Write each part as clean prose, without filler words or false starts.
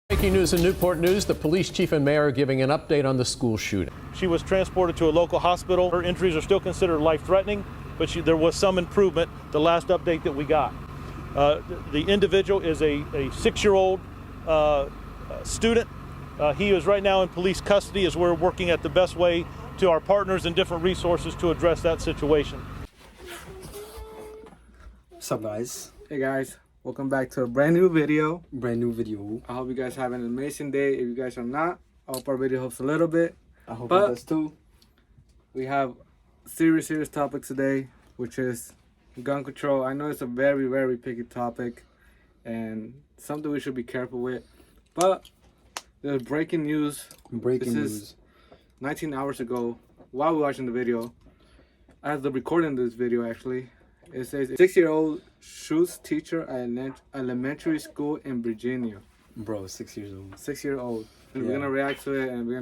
Breaking news in Newport News, the police chief and mayor are giving an update on the school shooting. She was transported to a local hospital. Her injuries are still considered life-threatening, but there was some improvement the last update that we got. The individual is a 6-year-old student. He is right now in police custody as we're working at the best way to our partners and different resources to address that situation. What's up, guys? Hey guys, welcome back to a brand new video. I hope you guys have an amazing day. If you guys are not, I hope our video helps a little bit. I hope it does too. We have serious topics today, which is gun control. I know it's a very picky topic and something we should be careful with. But there's breaking news. Breaking news. Is 19 hours ago, while we're watching the video, as the recording of this video actually, it says 6-year-old shoots teacher at an elementary school in Virginia. Bro, 6 years old. 6-year-old. And Yeah. we're gonna react to it and we're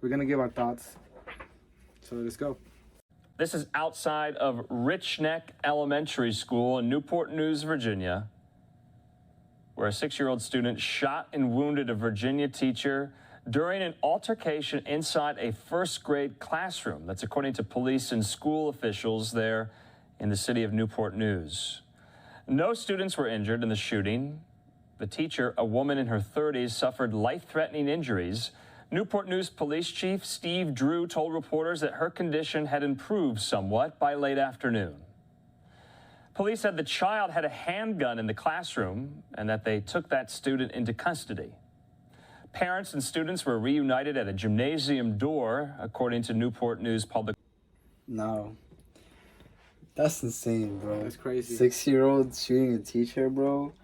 gonna give our thoughts. So let's go. This is outside of Rich Neck Elementary School in Newport News, Virginia, where a 6-year-old student shot and wounded a Virginia teacher during an altercation inside a first-grade classroom. That's according to police and school officials there in the city of Newport News. No students were injured in the shooting. The teacher, a woman in her 30s, suffered life-threatening injuries. Newport News Police Chief Steve Drew told reporters that her condition had improved somewhat by late afternoon. Police said the child had a handgun in the classroom and that they took that student into custody. Parents and students were reunited at a gymnasium door, according to Newport News Public. No. That's insane, bro. That's crazy. 6-year-old shooting a teacher, bro.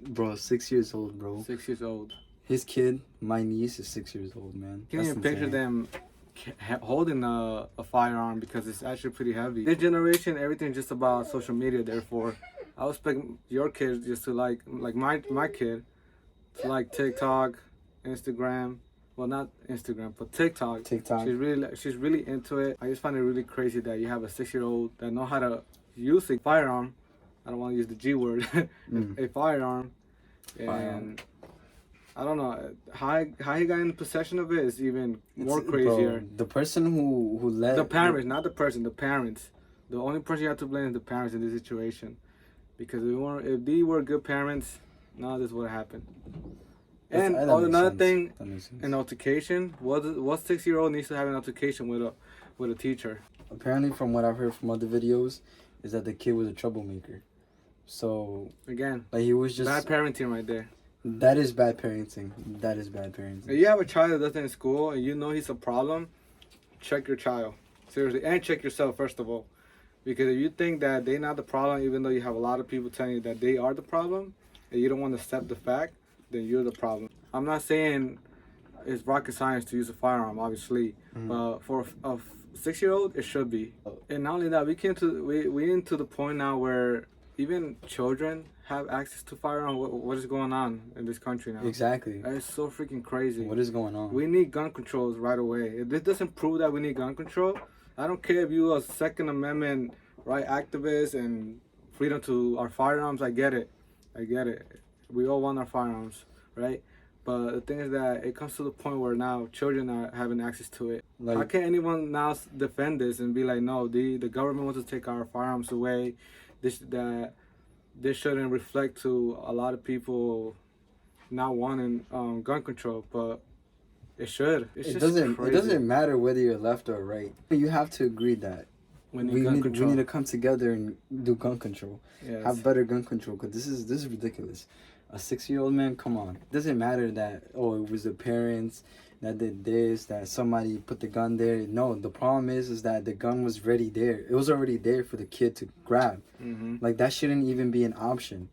Bro, 6 years old, bro. 6 years old. His kid, my niece, is 6 years old, man. Can't even picture them holding a firearm because it's actually pretty heavy. This generation, everything's just about social media. Therefore, I would expect your kids just to like my kid, to like TikTok, Instagram. Well, not Instagram, but TikTok. She's really into it. I just find it really crazy that you have a 6-year-old that know how to use a firearm. I don't want to use the G word. A firearm. And I don't know how he got in possession of it is even more crazier. Bro, the person who led the parents, not the person, the parents. The only person you have to blame is the parents in this situation, because if they were good parents, none of this would have happened. And another thing, an altercation. What 6-year-old needs to have an altercation with a teacher? Apparently, from what I've heard from other videos, is that the kid was a troublemaker. So again, like he was just bad parenting right there. That is bad parenting. That is bad parenting. If you have a child that doesn't in school and you know he's a problem, check your child seriously, and check yourself first of all, because if you think that they're not the problem, even though you have a lot of people telling you that they are the problem, and you don't want to accept the fact, then you're the problem. I'm not saying it's rocket science to use a firearm, obviously, but for a 6-year-old, it should be. And not only that, we into the point now where even children have access to firearms. What is going on in this country now? Exactly. It's so freaking crazy. What is going on? We need gun controls right away. If this doesn't prove that we need gun control, I don't care if you're a Second Amendment right activist and freedom to our firearms. I get it. We all want our firearms, right? But the thing is that it comes to the point where now children are having access to it. Like, how can anyone now defend this and be like, no, the government wants to take our firearms away? This shouldn't reflect to a lot of people not wanting gun control, but it should. It doesn't matter whether you're left or right. You have to agree that we need to come together and do gun control. Yes. Have better gun control, because this is ridiculous. A 6-year-old man, come on. It doesn't matter that it was the parents that did this, that somebody put the gun there. No, the problem is that the gun was already there. It was already there for the kid to grab. Like, that shouldn't even be an option.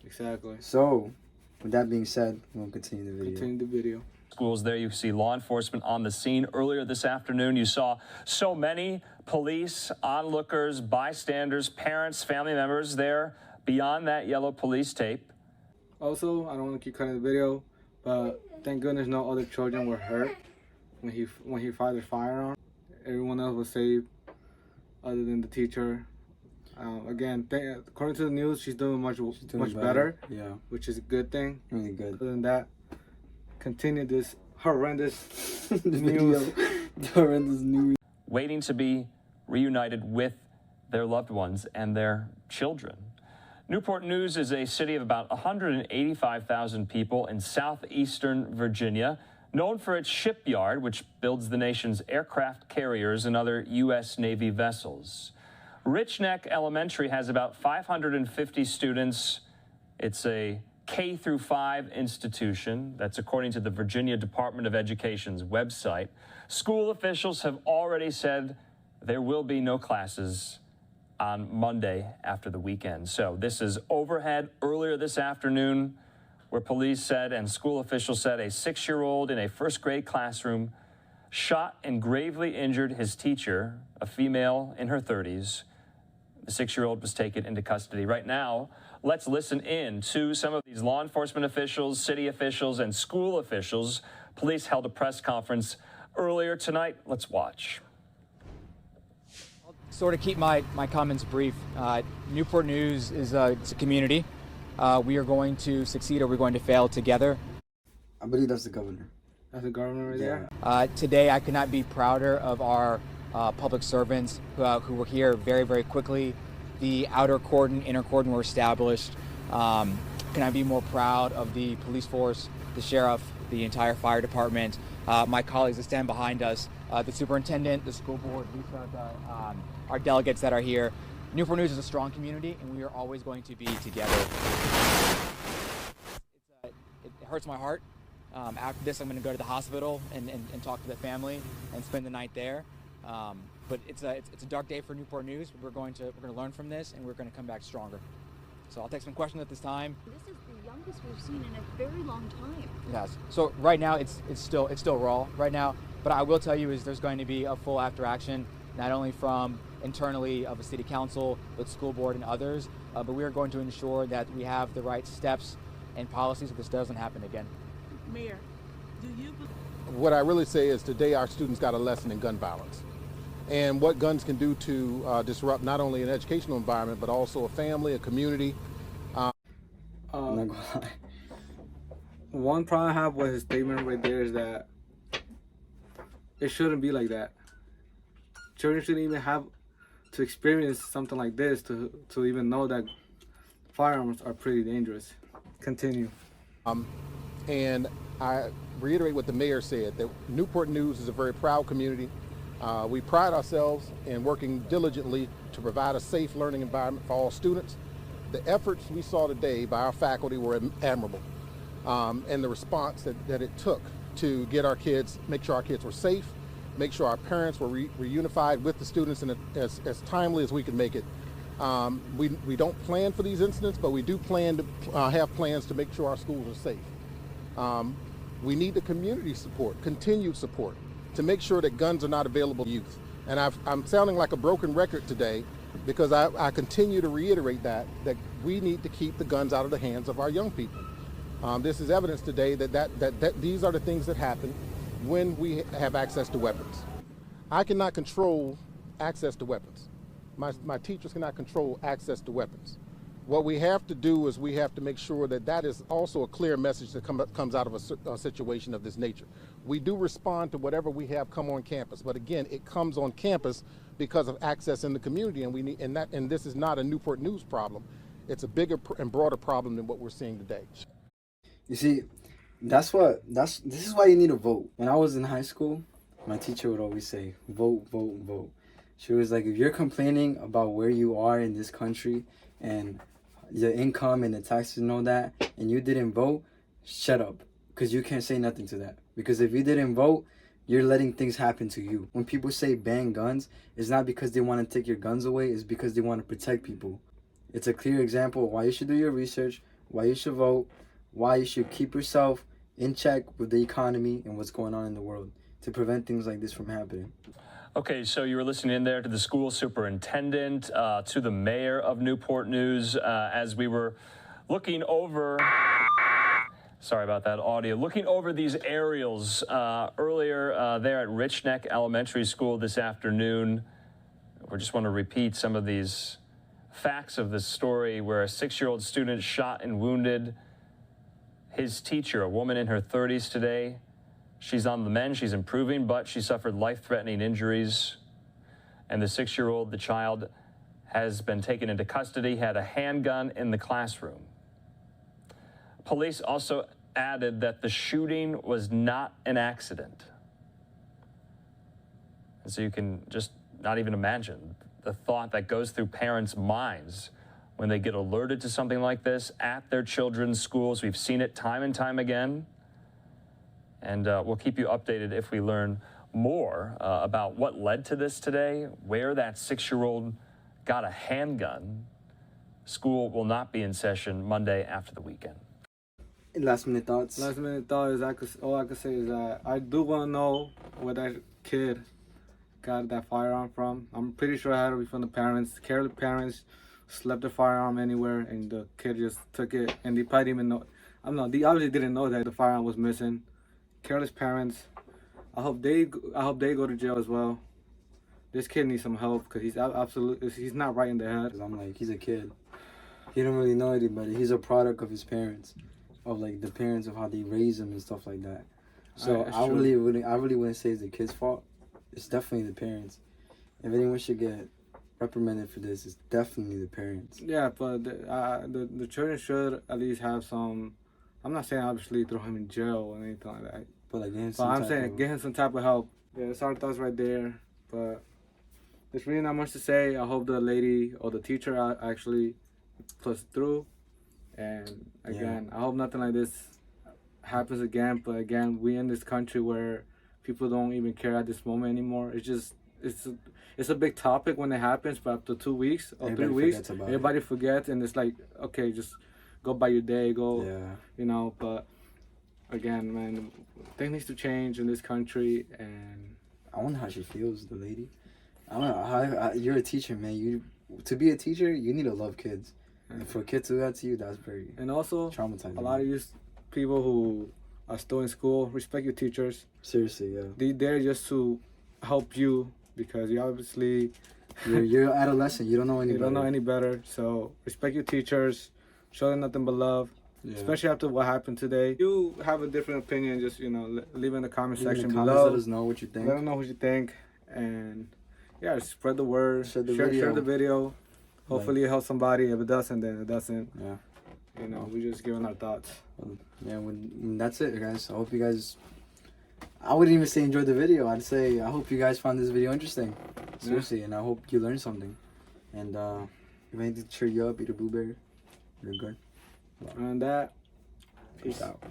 Exactly. So, with that being said, we'll continue the video. Schools there, you see law enforcement on the scene. Earlier this afternoon, you saw so many police, onlookers, bystanders, parents, family members there beyond that yellow police tape. Also, I don't want to keep cutting the video, but thank goodness no other children were hurt when he fired the firearm. Everyone else was saved, other than the teacher. Again, according to the news, she's doing much better. Yeah, which is a good thing. really good. Other than that, continue this horrendous Video, news. the horrendous news. waiting to be reunited with their loved ones and their children. Newport News is a city of about 185,000 people in southeastern Virginia, known for its shipyard, which builds the nation's aircraft carriers and other U.S. Navy vessels. Rich Neck Elementary has about 550 students. It's a K through 5 institution. That's according to the Virginia Department of Education's website. School officials have already said there will be no classes on Monday after the weekend. So this is overhead earlier this afternoon, where police said and school officials said a 6-year-old in a first grade classroom shot and gravely injured his teacher, a female in her 30s. The 6-year-old was taken into custody. Right now, let's listen in to some of these law enforcement officials, city officials, and school officials. Police held a press conference earlier tonight. Let's watch. Sort of keep my comments brief. Newport News is it's a community. We are going to succeed or we're going to fail together. I believe that's the governor. That's the government right there. Today, I could not be prouder of our public servants who were here very, very quickly. The outer cordon, inner cordon were established. Can I be more proud of the police force, the sheriff, the entire fire department, my colleagues that stand behind us, the superintendent, the school board, our delegates that are here. Newport News is a strong community, and we are always going to be together. It hurts my heart. After this, I'm going to go to the hospital and talk to the family and spend the night there. But it's a dark day for Newport News. We're going to learn from this, and we're going to come back stronger. So I'll take some questions at this time. This is the youngest we've seen in a very long time. Yes. So right now it's still raw right now. But I will tell you is there's going to be a full after action, not only from internally of a city council, but school board and others. But we are going to ensure that we have the right steps and policies so this doesn't happen again. Mayor, do you What I really say is today our students got a lesson in gun violence and what guns can do to disrupt not only an educational environment, but also a family, a community. I'm not gonna lie. One problem I have with his statement right there is that it shouldn't be like that. Children shouldn't even have to experience something like this to even know that firearms are pretty dangerous. Continue. And I reiterate what the mayor said, that Newport News is a very proud community. We pride ourselves in working diligently to provide a safe learning environment for all students. The efforts we saw today by our faculty were admirable, and the response that it took to get our kids, make sure our kids were safe, make sure our parents were reunified with the students in as timely as we could make it. We don't plan for these incidents, but we do plan to have plans to make sure our schools are safe. We need the community support, continued support, to make sure that guns are not available to youth. And I'm sounding like a broken record today because I continue to reiterate that we need to keep the guns out of the hands of our young people. This is evidence today that these are the things that happen when we have access to weapons. I cannot control access to weapons. My teachers cannot control access to weapons. What we have to do is we have to make sure that is also a clear message that comes out of a situation of this nature. We do respond to whatever we have come on campus, but again, it comes on campus because of access in the community, and this is not a Newport News problem. It's a bigger and broader problem than what we're seeing today. You see, this is why you need to vote. When I was in high school, my teacher would always say, vote, vote, vote. She was like, if you're complaining about where you are in this country and the income and the taxes and all that, and you didn't vote, shut up. Because you can't say nothing to that. Because if you didn't vote, you're letting things happen to you. When people say ban guns, it's not because they want to take your guns away, it's because they want to protect people. It's a clear example of why you should do your research, why you should vote, why you should keep yourself in check with the economy and what's going on in the world to prevent things like this from happening. Okay, so you were listening in there to the school superintendent, to the mayor of Newport News, as we were looking over, sorry about that audio, looking over these aerials earlier there at Rich Neck Elementary School this afternoon. We just want to repeat some of these facts of this story where a 6-year-old student shot and wounded his teacher, a woman in her 30s today. She's on the mend, she's improving, but she suffered life-threatening injuries. And the 6-year-old, the child, has been taken into custody, had a handgun in the classroom. Police also added that the shooting was not an accident. And so you can just not even imagine the thought that goes through parents' minds when they get alerted to something like this at their children's schools. We've seen it time and time again. And we'll keep you updated if we learn more about what led to this today, where that 6-year-old got a handgun. School will not be in session Monday after the weekend. Last minute thoughts. Last minute thought is all I could say is that I do want to know where that kid got that firearm from. I'm pretty sure it had to be from the parents. Careless parents slept the firearm anywhere, and the kid just took it, and they probably didn't even know. They obviously didn't know that the firearm was missing. Careless parents. I hope they go to jail as well. This kid needs some help because he's not right in the head. I'm like, he's a kid. He don't really know anybody. He's a product of his parents, of like the parents of how they raise him and stuff like that. So I really wouldn't say it's the kid's fault. It's definitely the parents. If anyone should get reprimanded for this, it's definitely the parents. Yeah, but the children should at least have some. I'm not saying obviously throw him in jail or anything like that. But like, get him some type of help. Yeah, that's our thoughts right there. But there's really not much to say. I hope the lady or the teacher actually puts through. And again, I hope nothing like this happens again. But again, we in this country where people don't even care at this moment anymore. It's a big topic when it happens, but after 2 weeks or 3 weeks, everybody forgets, and it's like, okay, just go by your day, But again, man, things need to change in this country, and I wonder how she feels, the lady. I don't know how you're a teacher, man. To be a teacher, you need to love kids, and for a kid to do that to you, that's very traumatizing. A lot of you people who are still in school, respect your teachers. Seriously, yeah. They're there just to help you because you obviously you're adolescent. You don't know any. You don't know any better. So respect your teachers. Show them nothing but love. Yeah. Especially after what happened today. If you have a different opinion, just leave in the comment section below. Let us know what you think. Let us know what you think, and yeah, spread the word. Share the video. Hopefully it helps somebody. If it doesn't, then it doesn't. Yeah. We're just giving our thoughts. Yeah, that's it, guys. I hope you guys. I wouldn't even say enjoy the video. I'd say I hope you guys found this video interesting. Seriously, and I hope you learned something. And if anything to cheer you up, eat a blueberry. You're good. And that, peace out.